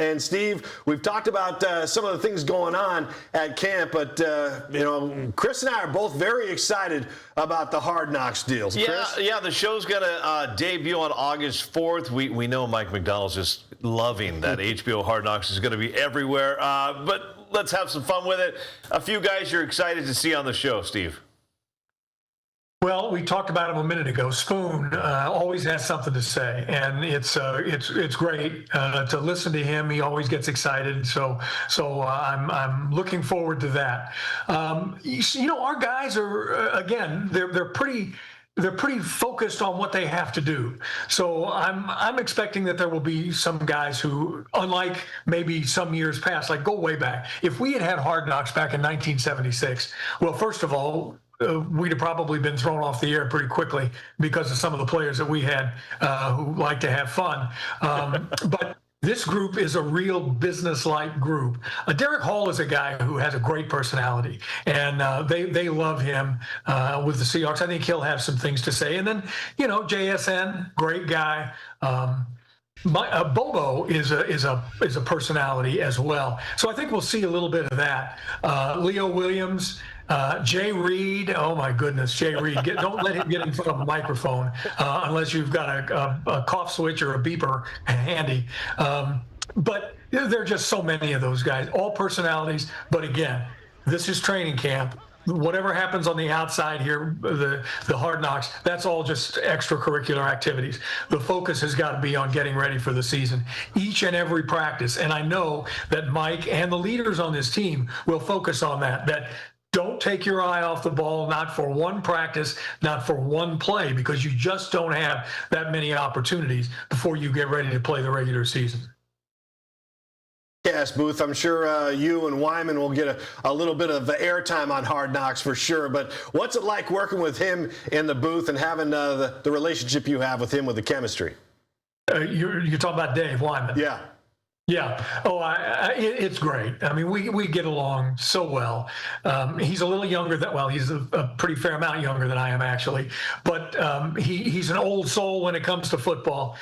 And Steve, we've talked about some of the things going on at camp, but Chris and I are both very excited about the Hard Knocks deals. Chris? Yeah. The show's going to debut on August 4th. We know Mike McDonald's just loving that HBO Hard Knocks is going to be everywhere. But let's have some fun with it. A few guys you're excited to see on the show, Steve. Well, we talked about him a minute ago. Spoon always has something to say, and it's great to listen to him. He always gets excited, so I'm looking forward to that. Our guys are again they're pretty focused on what they have to do. So I'm expecting that there will be some guys who, unlike maybe some years past, like go way back. If we had Hard Knocks back in 1976, well, first of all, we'd have probably been thrown off the air pretty quickly because of some of the players that we had who like to have fun. But this group is a real business-like group. Derek Hall is a guy who has a great personality, and they love him with the Seahawks. I think he'll have some things to say. And then, JSN, great guy. Bobo is a personality as well. So I think we'll see a little bit of that. Leo Williams. Jay Reed, oh my goodness, Jay Reed. Don't let him get in front of a microphone unless you've got a cough switch or a beeper handy. But there are just so many of those guys, all personalities. But again, this is training camp. Whatever happens on the outside here, the Hard Knocks, that's all just extracurricular activities. The focus has got to be on getting ready for the season, each and every practice. And I know that Mike and the leaders on this team will focus on that don't take your eye off the ball, not for one practice, not for one play, because you just don't have that many opportunities before you get ready to play the regular season. Yes, Booth, I'm sure you and Wyman will get a little bit of airtime on Hard Knocks for sure. But what's it like working with him in the booth and having the relationship you have with him with the chemistry? You're talking about Dave Wyman? Yeah. Yeah. Oh, it's great. I mean, we get along so well. He's a little younger he's a pretty fair amount younger than I am actually, but he's an old soul when it comes to football.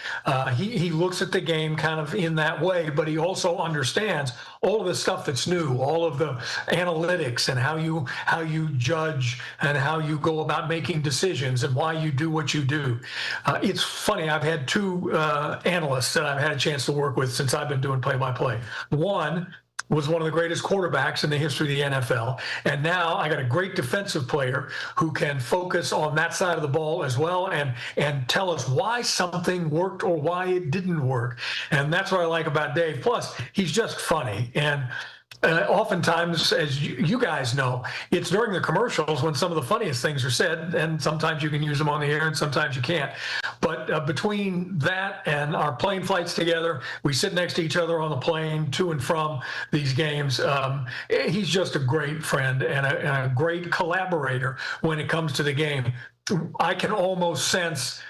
He looks at the game kind of in that way, but he also understands all of the stuff that's new, all of the analytics and how you judge and how you go about making decisions and why you do what you do. It's funny. I've had two analysts that I've had a chance to work with since I've been doing play-by-play. One was one of the greatest quarterbacks in the history of the NFL. And now I got a great defensive player who can focus on that side of the ball as well and tell us why something worked or why it didn't work. And that's what I like about Dave. Plus, he's just funny. And oftentimes, as you guys know, it's during the commercials when some of the funniest things are said, and sometimes you can use them on the air and sometimes you can't. But between that and our plane flights together, we sit next to each other on the plane to and from these games. He's just a great friend and a great collaborator when it comes to the game. I can almost sense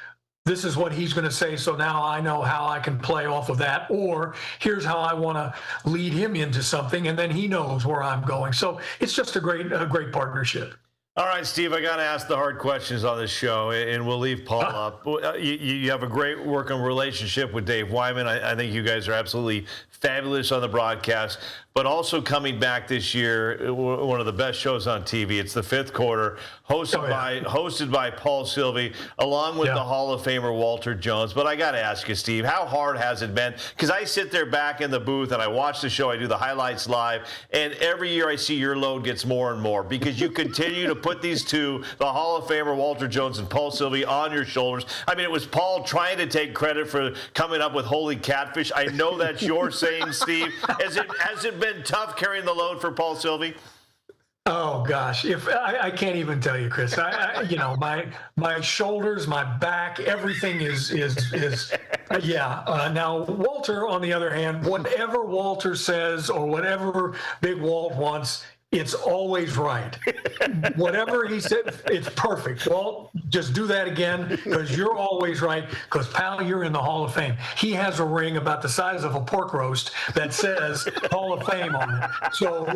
this is what he's going to say, so now I know how I can play off of that, or here's how I want to lead him into something, and then he knows where I'm going. So it's just a great partnership. All right, Steve, I got to ask the hard questions on this show, and we'll leave Paul up. You have a great working relationship with Dave Wyman. I think you guys are absolutely fabulous on the broadcast. But also coming back this year, one of the best shows on TV. It's the Fifth Quarter, hosted by Paul Sylvie, along with the Hall of Famer Walter Jones. But I got to ask you, Steve, how hard has it been? Because I sit there back in the booth and I watch the show. I do the highlights live, and every year I see your load gets more and more because you continue to put these two, the Hall of Famer Walter Jones and Paul Sylvie, on your shoulders. I mean, it was Paul trying to take credit for coming up with Holy Catfish. I know that's your saying, Steve. Has it been tough carrying the load for Paul Sylvie? Oh gosh, if I can't even tell you, Chris. My shoulders, my back, everything is now Walter, on the other hand, whatever Walter says or whatever Big Walt wants, it's always right. Whatever he said, it's perfect. Walt, just do that again because you're always right because, pal, you're in the Hall of Fame. He has a ring about the size of a pork roast that says Hall of Fame on it. So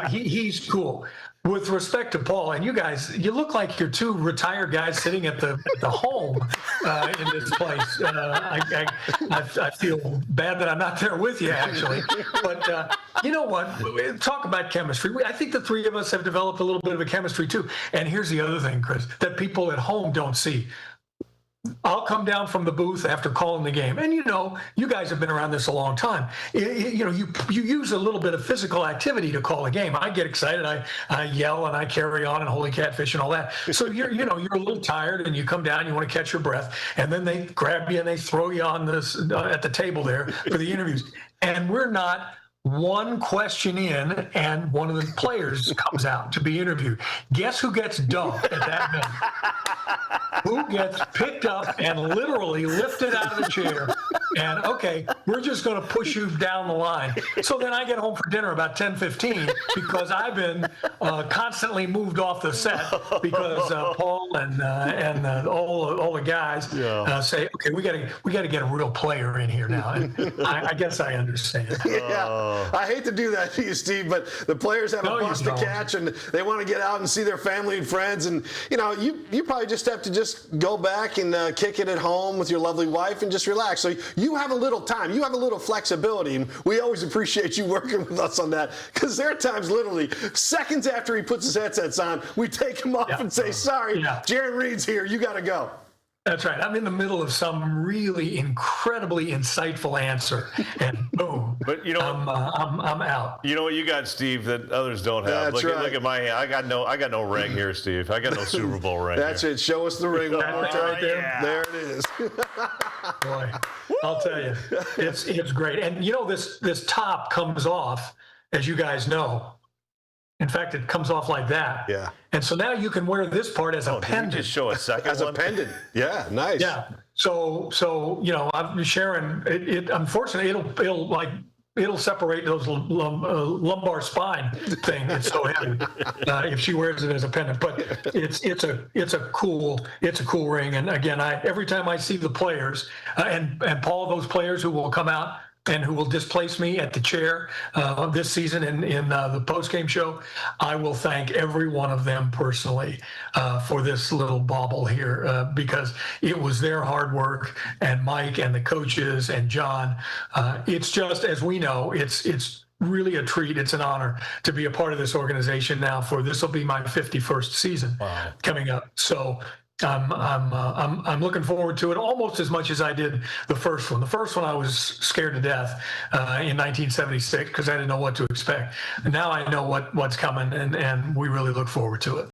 he's cool. with respect to Paul, and you guys, you look like you're two retired guys sitting at the home in this place. I feel bad that I'm not there with you, actually. But you know what? Talk about chemistry. I think the three of us have developed a little bit of a chemistry too. And here's the other thing, Chris, that people at home don't see. I'll come down from the booth after calling the game, and you guys have been around this a long time. You use a little bit of physical activity to call a game. I get excited, I yell and I carry on and holy catfish and all that. So you're a little tired, and you come down, you want to catch your breath, and then they grab you and they throw you on this at the table there for the interviews. And we're not one question in, and one of the players comes out to be interviewed. Guess who gets dumped at that minute? Who gets picked up and literally lifted out of the chair? And okay, we're just going to push you down the line. So then I get home for dinner about 10:15 because I've been constantly moved off the set because Paul and all the guys say, okay, we got to get a real player in here now. And I guess I understand. Yeah. I hate to do that to you, Steve, but the players have a bus to catch, and they want to get out and see their family and friends. And you probably just have to just go back and kick it at home with your lovely wife and just relax. So you have a little time, you have a little flexibility, and we always appreciate you working with us on that, because there are times, literally seconds after he puts his headsets on, we take him off and say, "Sorry, Jaron Reed's here. You got to go." That's right. I'm in the middle of some really incredibly insightful answer, and boom! But I'm out. You know what you got, Steve, that others don't have. That's right. Look at my hand. I got no ring here, Steve. I got no Super Bowl ring. That's here. it. Show us the ring one more time. Right there. Yeah. There it is. Boy, I'll tell you, it's great. And this top comes off, as you guys know. In fact, it comes off like that. Yeah. And so now you can wear this part as a pendant. Just show a second as one? A pendant. Yeah, nice. Yeah. So I'm sharing it. Unfortunately, it'll separate those lumbar spine thing. It's so heavy if she wears it as a pendant. But it's a cool ring. And again, every time I see the players and Paul, those players who will come out and who will displace me at the chair this season in the post-game show, I will thank every one of them personally for this little bauble here because it was their hard work, and Mike and the coaches and John. It's just, as we know, it's really a treat. It's an honor to be a part of this organization now. This will be my 51st season coming up. So I'm looking forward to it almost as much as I did the first one. The first one I was scared to death in 1976 because I didn't know what to expect. And now I know what's coming, and we really look forward to it.